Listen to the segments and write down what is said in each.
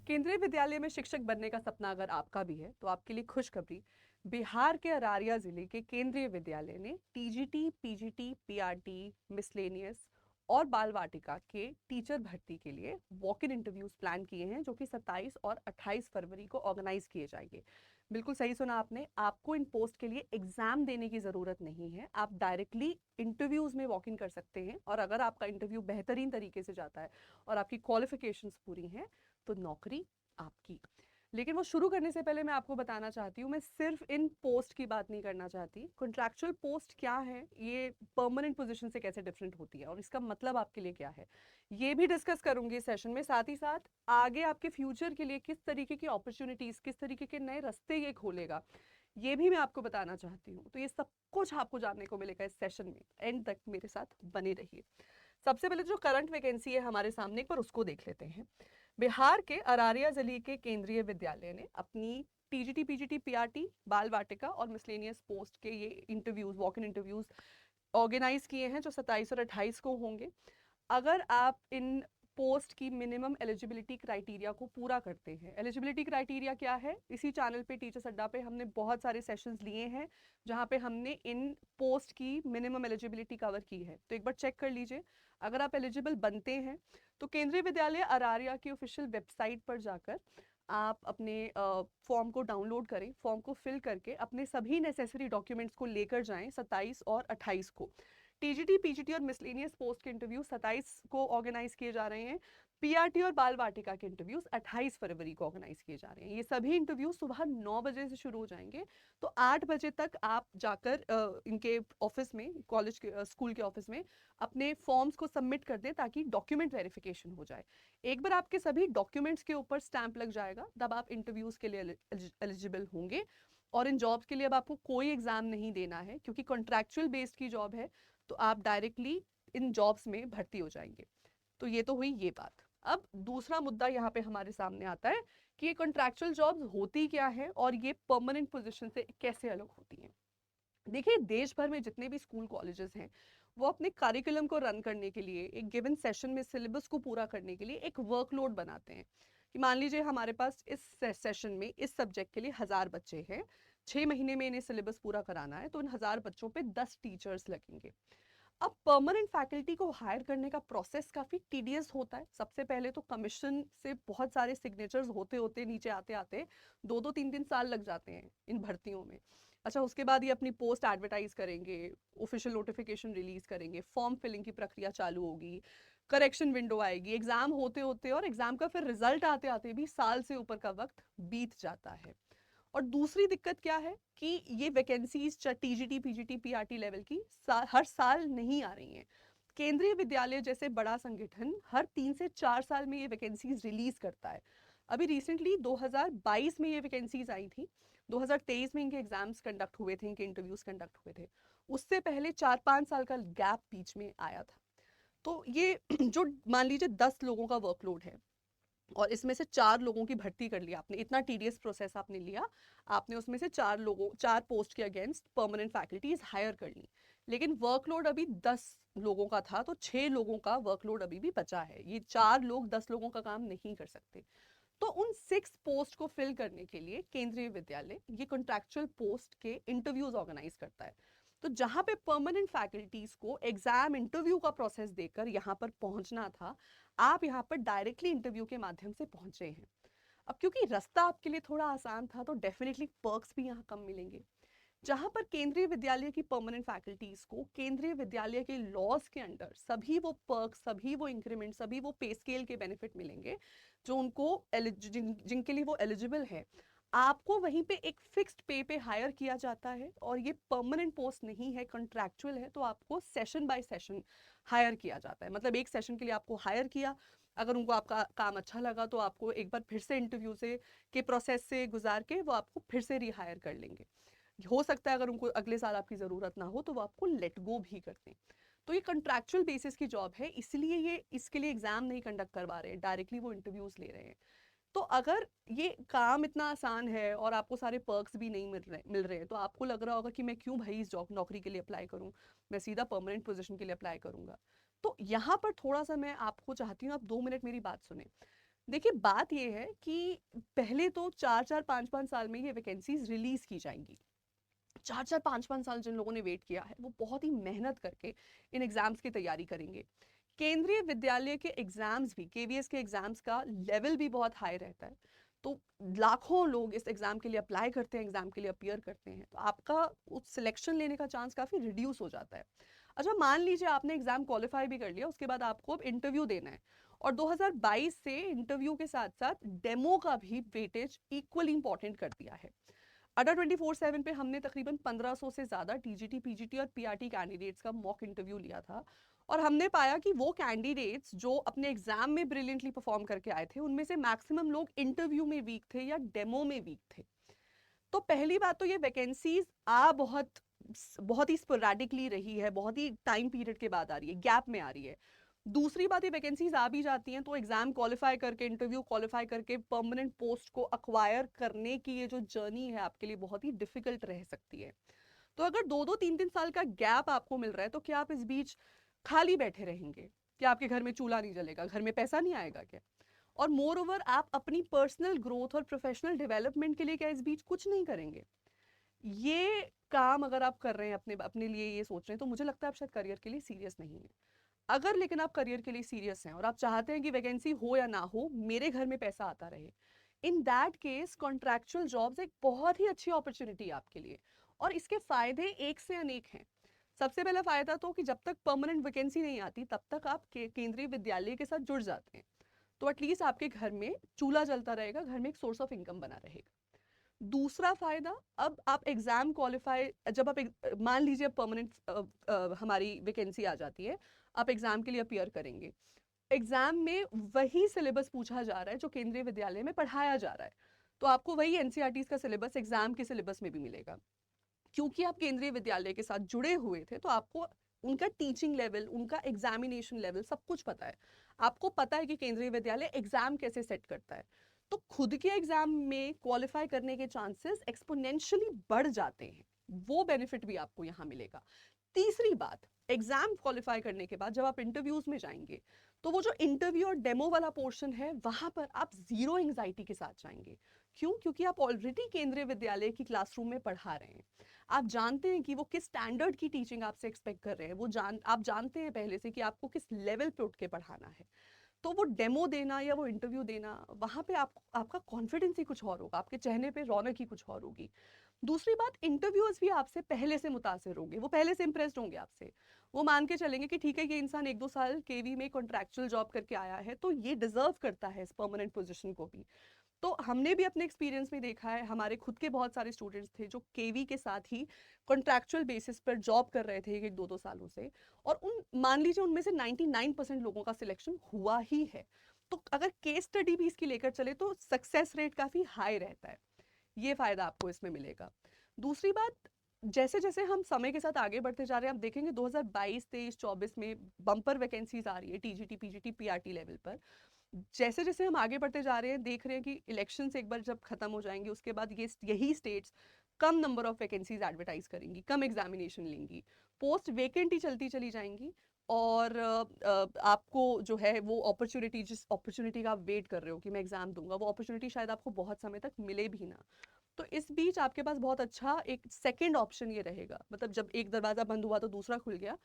केंद्रीय विद्यालय में शिक्षक बनने का सपना अगर आपका भी है तो आपके लिए खुशखबरी। बिहार के अरारिया जिले के केंद्रीय विद्यालय ने टीजीटी, पीजीटी, पीआरटी, मिसलेनियस और बाल वाटिका के टीचर भर्ती के लिए वॉक इन इंटरव्यूज प्लान किए हैं, जो कि 27 और 28 फरवरी को ऑर्गेनाइज किए जाएंगे। बिल्कुल सही सुना आपने। आपको इन पोस्ट के लिए एग्जाम देने की जरूरत नहीं है, आप डायरेक्टली इंटरव्यूज में वॉक इन कर सकते हैं। और अगर आपका इंटरव्यू बेहतरीन तरीके से जाता है और आपकी क्वालिफिकेशंस पूरी हैं तो नौकरी आपकी। लेकिन वो शुरू करने से पहले मैं आपको बताना चाहती हूँ, मैं सिर्फ इन पोस्ट की बात नहीं करना चाहती। कॉन्ट्रैक्चुअल पोस्ट क्या है, ये परमानेंट पोजीशन से कैसे डिफरेंट होती है और इसका मतलब आपके लिए क्या है, ये भी डिस्कस करूंगी इस सेशन में। साथ ही साथ आगे आपके फ्यूचर के लिए किस तरीके की अपॉर्चुनिटीज, किस तरीके के नए रास्ते ये खोलेगा, ये भी मैं आपको बताना चाहती हूँ। तो ये सब कुछ आपको जानने को मिलेगा इस सेशन में। एंड तक मेरे साथ बने रहिए। सबसे पहले जो करंट वैकेंसी है हमारे सामने, एक बार उसको देख लेते हैं। बिहार के अरारिया जिले के केंद्रीय विद्यालय ने अपनी टीजीटी, पीजीटी, पीआरटी, बाल वाटिका और मिसलेनियस पोस्ट के ये interviews, walk in interviews organise किए हैं, जो 27 और 28 को होंगे। अगर आप इन पोस्ट की मिनिमम एलिजिबिलिटी क्राइटेरिया को पूरा करते हैं। एलिजिबिलिटी क्राइटेरिया क्या है, इसी चैनल पे टीचर्स अड्डा पे हमने बहुत सारे सेशंस लिए हैं जहां पे हमने इन पोस्ट की मिनिमम एलिजिबिलिटी कवर की है, तो एक बार चेक कर लीजिए। अगर आप एलिजिबल बनते हैं तो केंद्रीय विद्यालय अरारिया की ऑफिशियल वेबसाइट पर जाकर आप अपने फॉर्म को डाउनलोड करें, फॉर्म को फिल करके अपने सभी नेसेसरी डॉक्यूमेंट्स को लेकर जाएं 27 और 28 को। टीजीटी, पीजीटी और मिसलेनियस पोस्ट के इंटरव्यू 27 को ऑर्गेनाइज किए जा रहे हैं। पीआरटी और बाल वाटिका के इंटरव्यूज 28 फरवरी को ऑर्गेनाइज किए जा रहे हैं। ये सभी इंटरव्यू सुबह 9 बजे से शुरू हो जाएंगे, तो 8 बजे तक आप जाकर इनके ऑफिस में, कॉलेज के स्कूल के ऑफिस में अपने फॉर्म्स को सबमिट कर दें ताकि डॉक्यूमेंट वेरिफिकेशन हो जाए। एक बार आपके सभी डॉक्यूमेंट्स के ऊपर स्टैंप लग जाएगा, तब आप इंटरव्यूज के लिए एलिजिबल होंगे। और इन जॉब्स के लिए अब आपको कोई एग्जाम नहीं देना है, क्योंकि कॉन्ट्रैक्चुअल बेस्ड की जॉब है, तो आप डायरेक्टली इन जॉब्स में भर्ती हो जाएंगे। तो ये तो हुई ये बात। अब दूसरा मुद्दा यहाँ पे हमारे सामने आता है कि ये कॉन्ट्रैक्चुअल जॉब्स होती क्या है और ये परमानेंट पोजीशन से कैसे अलग होती हैं। देखिए, देश भर में जितने भी स्कूल कॉलेजेस हैं, वो अपने करिकुलम को रन करने के लिए, एक गिवन सेशन में सिलेबस को पूरा करने के लिए एक वर्कलोड बनाते हैं। कि मान लीजिए हमारे पास इस सेशन में इस सब्जेक्ट के लिए 1000 बच्चे हैं, 6 महीने में इन्हें सिलेबस पूरा कराना है, तो इन 1000 बच्चों पे 10 टीचर्स लगेंगे। अब परमानेंट फैकल्टी को हायर करने का प्रोसेस काफी टीडियस होता है। सबसे पहले तो कमीशन से बहुत सारे सिग्नेचर्स होते होते नीचे आते आते 2-2 3-3 साल लग जाते हैं इन भर्तियों में। अच्छा, उसके बाद ये अपनी पोस्ट एडवर्टाइज करेंगे, ऑफिशियल नोटिफिकेशन रिलीज करेंगे, फॉर्म फिलिंग की प्रक्रिया चालू होगी, करेक्शन विंडो आएगी, एग्जाम होते होते और एग्जाम का फिर रिजल्ट आते आते भी साल से ऊपर का वक्त बीत जाता है। और दूसरी दिक्कत क्या है कि ये vacancies TGT, PGT, PRT level की हर साल नहीं आ रही हैं। केंद्रीय विद्यालय जैसे बड़ा संगठन हर 3 से 4 साल में ये वैकेंसीज रिलीज करता है। अभी रिसेंटली 2022 में ये वैकेंसीज आई थी, 2023 में इनके एग्जाम्स कंडक्ट हुए थे, इनके इंटरव्यूज कंडक्ट हुए थे। उससे पहले 4-5 साल का गैप बीच में आया था। तो ये जो मान लीजिए 10 लोगों का वर्कलोड है और इसमें से 4 लोगों की भर्ती कर लिया आपने, इतना टीडियस प्रोसेस आपने लिया, आपने उसमें से 4 पोस्ट के अगेंस्ट परमानेंट फैकल्टीज हायर कर ली, लेकिन वर्कलोड अभी 10 लोगों का था, तो 6 लोगों का वर्कलोड अभी भी बचा है। ये 4 लोग 10 लोगों का काम नहीं कर सकते। तो उन 6 पोस्ट को फिल करने के लिए केंद्रीय विद्यालय ये कॉन्ट्रैक्चुअल पोस्ट के इंटरव्यूज ऑर्गेनाइज करता है। तो जहां पे परमानेंट फैकल्टीज को एग्जाम इंटरव्यू का प्रोसेस देकर यहां पर पहुंचना था, आप यहां पर डायरेक्टली इंटरव्यू के माध्यम से पहुंचे हैं। अब क्योंकि रास्ता आपके लिए थोड़ा आसान था, तो डेफिनेटली पर्क्स भी यहाँ कम मिलेंगे। जहां पर केंद्रीय विद्यालय की परमानेंट फैकल्टीज को केंद्रीय विद्यालय के लॉज के अंडर सभी वो पर्क्स, सभी वो इंक्रीमेंट, सभी वो पे स्केल के बेनिफिट मिलेंगे जो उनको जिनके लिए वो एलिजिबल है। आपको वहीं पे एक फिक्स्ड पे पे हायर किया जाता है, और ये परमानेंट पोस्ट नहीं है, कॉन्ट्रैक्चुअल है, तो आपको सेशन बाय सेशन हायर किया जाता है। मतलब एक सेशन के लिए आपको हायर किया, अगर उनको आपका काम अच्छा लगा तो आपको एक बार फिर से इंटरव्यू से के प्रोसेस से गुजार के वो आपको फिर से रिहायर कर लेंगे। हो सकता है अगर उनको अगले साल आपकी ज़रूरत ना हो तो वो आपको लेट गो भी कर दें। तो ये कंट्रैक्चुअल बेसिस की जॉब है, इसलिए ये इसके लिए एग्जाम नहीं कंडक्ट करवा रहे हैं, डायरेक्टली वो इंटरव्यूज ले रहे हैं। तो अगर ये काम इतना आसान है और आपको सारे पर्क्स भी नहीं मिल रहे हैं, तो आपको लग रहा होगा कि मैं क्यों भाई इस जॉब नौकरी के लिए अप्लाई करूं, मैं सीधा परमानेंट पोजीशन के लिए अप्लाई करूंगा। तो यहाँ पर थोड़ा सा मैं आपको चाहती हूँ, आप 2 मिनट मेरी बात सुने। देखिए बात ये है कि पहले तो 4-4 5-5 साल में ये वैकेंसीज रिलीज की जाएंगी। 4-4 5-5 साल जिन लोगों ने वेट किया है वो बहुत ही मेहनत करके इन एग्जाम्स की तैयारी करेंगे। केंद्रीय विद्यालय के एग्जाम्स भी, केवीएस के एग्जाम्स का लेवल भी बहुत हाई रहता है। तो लाखों लोग इस एग्जाम के लिए अप्लाई करते हैं, एग्जाम के लिए अपीयर करते हैं, तो आपका उस सिलेक्शन लेने का चांस काफी रिड्यूस हो जाता है। अच्छा मान लीजिए आपने एग्जाम क्वालिफाई भी कर लिया, उसके बाद आपको अब इंटरव्यू देना है, और 2022 से इंटरव्यू के साथ साथ डेमो का भी वेटेज इक्वली इंपॉर्टेंट कर दिया है। अड्डा 24/7 पे हमने तकरीबन 1500 से ज़्यादा टीजीटी, पीजीटी और पीआरटी कैंडिडेट्स का मॉक इंटरव्यू लिया था, और हमने पाया कि वो कैंडिडेट्स जो अपने एग्जाम में ब्रिलियंटली परफॉर्म करके आए थे, उनमें से मैक्सिमम लोग इंटरव्यू में वीक थे या डेमो में वीक थे। तो पहली बात तो ये वैकेंसीज बहुत बहुत ही स्पोरेडिकली रही है, बहुत ही टाइम पीरियड के बाद आ रही है, गैप में आ रही है। दूसरी बात, ये वैकेंसीज आ भी जाती हैं तो एग्जाम क्वालिफाई करके, इंटरव्यू क्वालिफाई करके परमानेंट पोस्ट को अक्वायर करने की ये जो जर्नी है आपके लिए बहुत ही डिफिकल्ट रह सकती है। तो अगर 2-2 3-3 साल का गैप आपको मिल रहा है, तो क्या आप इस बीच खाली बैठे रहेंगे? क्या आपके घर में चूल्हा नहीं जलेगा, घर में पैसा नहीं आएगा क्या? और मोर ओवर आप अपनी पर्सनल ग्रोथ और प्रोफेशनल डेवलपमेंट के लिए क्या इस बीच कुछ नहीं करेंगे? ये काम अगर आप कर रहे हैं, अपने अपने लिए ये सोच रहे हैं, तो मुझे लगता है आप शायद करियर के लिए सीरियस नहीं है। अगर लेकिन आप करियर के लिए सीरियस हैं और आप चाहते हैं कि वैकेंसी हो या ना हो मेरे घर में पैसा आता रहे, in that case contractual jobs एक बहुत ही अच्छी अपॉर्चुनिटी है आपके लिए, और इसके फायदे एक से अनेक हैं। सबसे पहला फायदा तो कि जब तक परमानेंट वैकेंसी नहीं आती तब तक आप केंद्रीय विद्यालय के साथ जुड़ जाते हैं, तो एटलीस्ट आपके घर में चूल्हा जलता रहेगा, घर में एक सोर्स ऑफ इनकम बना रहेगा। दूसरा फायदा, अब आप एग्जाम क्वालिफाई, जब आप मान लीजिए परमानेंट हमारी वैकेंसी आ जाती है, आप एग्जाम के लिए अपियर करेंगे, एग्जाम में वही सिलेबस पूछा जा रहा है जो केंद्रीय विद्यालय में पढ़ाया जा रहा है, तो आपको वही एनसीईआरटी का सिलेबस एग्जाम के सिलेबस में भी मिलेगा। क्योंकि आप केंद्रीय विद्यालय के साथ जुड़े हुए थे, तो आपको उनका टीचिंग लेवल, उनका एग्जामिनेशन लेवल सब कुछ पता है। आपको पता है कि केंद्रीय विद्यालय एग्जाम कैसे सेट करता है, तो खुद के एग्जाम में क्वालिफाई करने के चांसेस एक्सपोनेंशियली बढ़ जाते हैं। वो बेनिफिट भी आपको यहाँ मिलेगा। तीसरी बात, एग्जाम क्वालिफाई करने के बाद जब आप इंटरव्यूज में जाएंगे, तो वो जो इंटरव्यू और डेमो वाला पोर्शन है वहां पर आप जीरो एंग्जाइटी के साथ जाएंगे। क्यों? क्योंकि आप ऑलरेडी केंद्रीय विद्यालय की क्लासरूम में पढ़ा रहे हैं, आप जानते हैं कि वो किस स्टैंडर्ड की टीचिंग आपसे एक्सपेक्ट कर रहे हैं, आप जानते हैं पहले से कि आपको किस लेवल पे उठ के पढ़ाना है। तो वो डेमो देना या वो इंटरव्यू देना, वहां पे आपका कॉन्फिडेंस ही कुछ और होगा, आपके चेहरे पे रौनक ही कुछ और होगी। दूसरी बात, इंटरव्यूअर्स भी आपसे पहले से मुतासिर होंगे, वो पहले से इंप्रेस्ड होंगे आपसे। वो मान के चलेंगे कि ठीक है, ये इंसान 1-2 साल केवी में कॉन्ट्रैक्चुअल जॉब करके आया है, तो ये डिजर्व करता है इस परमानेंट पोजीशन को भी। तो हमने भी अपने एक्सपीरियंस में देखा है, हमारे खुद के बहुत सारे स्टूडेंट्स थे जो केवी के साथ ही कॉन्ट्रैक्चुअल बेसिस पर जॉब कर रहे थे 1-2 सालों से, और उन मान लीजिए उनमें से 99% लोगों का सिलेक्शन हुआ ही है। तो अगर केस स्टडी भी इसकी लेकर चले तो सक्सेस रेट काफ़ी हाई रहता है। ये फ़ायदा आपको इसमें मिलेगा। दूसरी बात, जैसे जैसे हम समय के साथ आगे बढ़ते जा रहे हैं, आप देखेंगे 2022, 23, 24 में बम्पर वैकेंसीज आ रही है टीजीटी, पीजीटी, पीआरटी लेवल पर। जैसे जैसे हम आगे बढ़ते जा रहे हैं, देख रहे हैं कि इलेक्शंस एक बार जब खत्म हो जाएंगे, उसके बाद यही states come number of vacancies advertise करेंगी, कम एग्जामिनेशन लेंगी, पोस्ट वेकेंट ही चलती चली जाएंगी, और आपको जो है वो अपॉर्चुनिटी, जिस अपॉर्चुनिटी का आप वेट कर रहे हो कि मैं एग्जाम दूंगा, वो अपॉर्चुनिटी शायद आपको बहुत समय तक मिले भी ना। तो इस बीच आपके पास बहुत अच्छा एक सेकंड ऑप्शन ये रहेगा, मतलब जब एक दरवाजा बंद हुआ तो दूसरा खुल गया।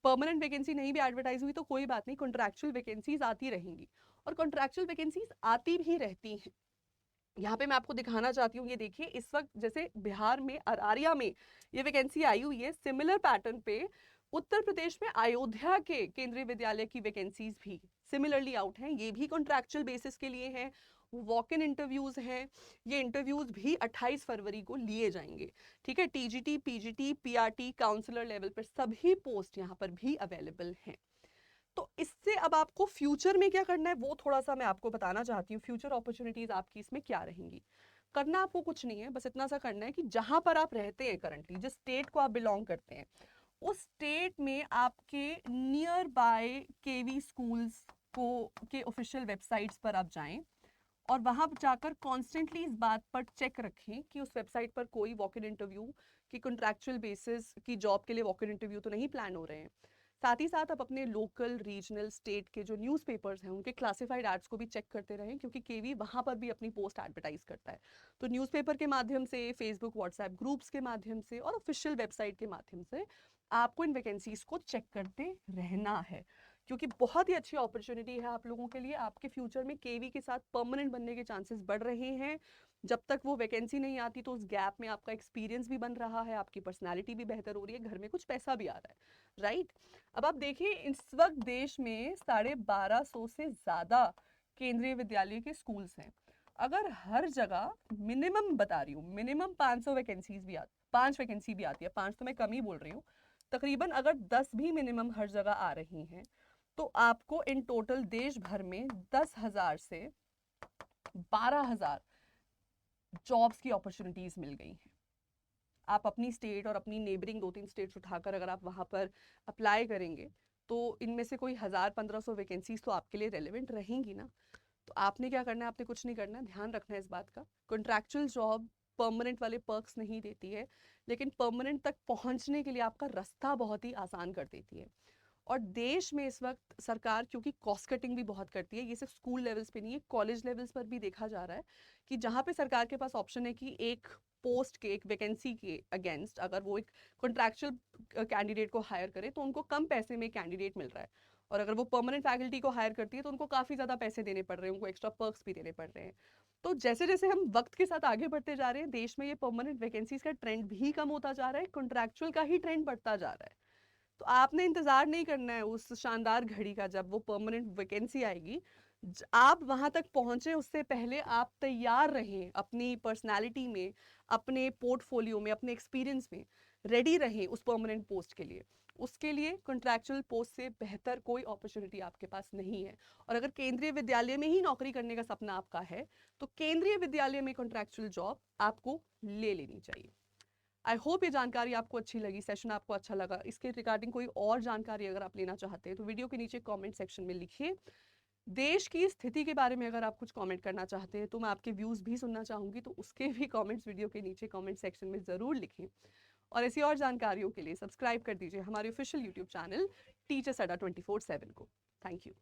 परमानेंट वैकेंसी नहीं भी एडवर्टाइज हुई तो कोई बात नहीं, कॉन्ट्रैक्चुअल वैकेंसीज आती रहेंगी, और कॉन्ट्रैक्चुअल वैकेंसीज आती भी रहती हैं। यहाँ पे मैं आपको दिखाना चाहती हूँ, ये देखिए इस वक्त जैसे बिहार में अरारिया में ये वैकेंसी आई हुई है, सिमिलर पैटर्न पे उत्तर प्रदेश में अयोध्या के केंद्रीय विद्यालय की वैकेंसीज भी सिमिलरली आउट हैं, ये भी कॉन्ट्रैक्चुअल बेसिस के लिए हैं, वॉक इन इंटरव्यूज हैं। ये इंटरव्यूज भी 28 फरवरी को लिए जाएंगे। ठीक है, TGT, PGT, PRT, counsellor level पर सभी पोस्ट यहाँ पर भी अवेलेबल हैं। तो इससे अब आपको फ्यूचर में क्या करना है वो थोड़ा सा मैं आपको बताना चाहती हूँ, फ्यूचर अपॉर्चुनिटीज आपकी इसमें क्या रहेंगी। करना आपको कुछ नहीं है, बस इतना सा करना है कि जहां पर आप रहते हैं करंटली, जिस स्टेट को आप बिलोंग करते हैं, उस स्टेट में आपके नियर बाय केवी स्कूल्स को के ऑफिशियल वेबसाइट्स पर आप जाएं, और वहां जाकर कॉन्स्टेंटली इस बात पर चेक रखें कि उस वेबसाइट पर कोई वॉक इन इंटरव्यू की कॉन्ट्रैक्चुअल बेसिस की जॉब के लिए वॉक इन इंटरव्यू तो नहीं प्लान हो रहे हैं। साथ ही साथ आप अपने लोकल, रीजनल, स्टेट के जो न्यूज़पेपर्स हैं उनके क्लासिफाइड एड्स को भी चेक करते रहें, क्योंकि केवी वहाँ पर भी अपनी पोस्ट एडवर्टाइज करता है। तो न्यूज़पेपर के माध्यम से, फेसबुक, व्हाट्सएप ग्रुप्स के माध्यम से और ऑफिशियल वेबसाइट के माध्यम से आपको इन वैकेंसीज को चेक करते रहना है, क्योंकि बहुत ही अच्छी अपॉर्चुनिटी है आप लोगों के लिए। आपके फ्यूचर में केवी के साथ परमानेंट बनने के चांसेस बढ़ रहे हैं। जब तक वो वैकेंसी नहीं आती तो उस गैप में आपका एक्सपीरियंस भी बन रहा है, आपकी पर्सनालिटी भी बेहतर हो रही है, घर में कुछ पैसा भी आ रहा है, राइट। अब आप देखिए, इस वक्त देश में 1250 से ज़्यादा केंद्रीय विद्यालय के स्कूल्स हैं। अगर हर जगह मिनिमम बता रही हूँ, मिनिमम 500 वैकेंसीज भी आती, 5 वैकेंसी भी आती है, 5 तो मैं कम ही बोल रही हूँ, तकरीबन अगर 10 भी मिनिमम हर जगह आ रही हैं, तो आपको इन टोटल देश भर में 10,000 से 12,000 जॉब्स की अपॉर्चुनिटीज मिल गई हैं। आप अपनी स्टेट और अपनी नेबरिंग 2-3 स्टेट्स उठाकर अगर आप वहाँ पर अप्लाई करेंगे तो इनमें से कोई 1,000-1,500 वैकेंसीज तो आपके लिए रेलिवेंट रहेंगी ना। तो आपने क्या करना है, आपने कुछ नहीं करना है, ध्यान रखना है इस बात का। कॉन्ट्रैक्चुअल जॉब परमानेंट वाले पर्क्स नहीं देती है, लेकिन परमानेंट तक पहुंचने के लिए आपका रास्ता बहुत ही आसान कर देती है। और देश में इस वक्त सरकार, क्योंकि कॉस्ट कटिंग भी बहुत करती है, ये सिर्फ स्कूल लेवल्स पे नहीं है, कॉलेज लेवल्स पर भी देखा जा रहा है कि जहाँ पे सरकार के पास ऑप्शन है कि एक पोस्ट के, एक वैकेंसी के अगेंस्ट अगर वो एक कॉन्ट्रैक्चुअल कैंडिडेट को हायर करे तो उनको कम पैसे में कैंडिडेट मिल रहा है, और अगर वो परमानेंट फैकल्टी को हायर करती है तो उनको काफ़ी ज़्यादा पैसे देने पड़ रहे हैं, उनको एक्स्ट्रा पर्क्स भी देने पड़ रहे हैं। तो जैसे जैसे हम वक्त के साथ आगे बढ़ते जा रहे हैं, देश में ये परमानेंट वैकेंसीज का ट्रेंड भी कम होता जा रहा है, कॉन्ट्रैक्चुअल का ही ट्रेंड बढ़ता जा रहा है। तो आपने इंतजार नहीं करना है उस शानदार घड़ी का जब वो परमानेंट वैकेंसी आएगी। आप वहां तक पहुंचे उससे पहले आप तैयार रहें, अपनी पर्सनालिटी में, अपने पोर्टफोलियो में, अपने एक्सपीरियंस में रेडी रहें उस परमानेंट पोस्ट के लिए। उसके लिए कॉन्ट्रैक्चुअल पोस्ट से बेहतर कोई अपॉर्चुनिटी आपके पास नहीं है। और अगर केंद्रीय विद्यालय में ही नौकरी करने का सपना आपका है तो केंद्रीय विद्यालय में कॉन्ट्रैक्चुअल जॉब आपको ले लेनी चाहिए। आई होप ये जानकारी आपको अच्छी लगी, सेशन आपको अच्छा लगा। इसके रिगार्डिंग कोई और जानकारी अगर आप लेना चाहते हैं तो वीडियो के नीचे कमेंट सेक्शन में लिखिए। देश की स्थिति के बारे में अगर आप कुछ कमेंट करना चाहते हैं तो मैं आपके व्यूज़ भी सुनना चाहूँगी, तो उसके भी कमेंट्स वीडियो के नीचे कमेंट सेक्शन में ज़रूर लिखें। और ऐसी और जानकारियों के लिए सब्सक्राइब कर दीजिए हमारे ऑफिशियल यूट्यूब चैनल टीचर्स अड्डा 24/7 को। Thank you.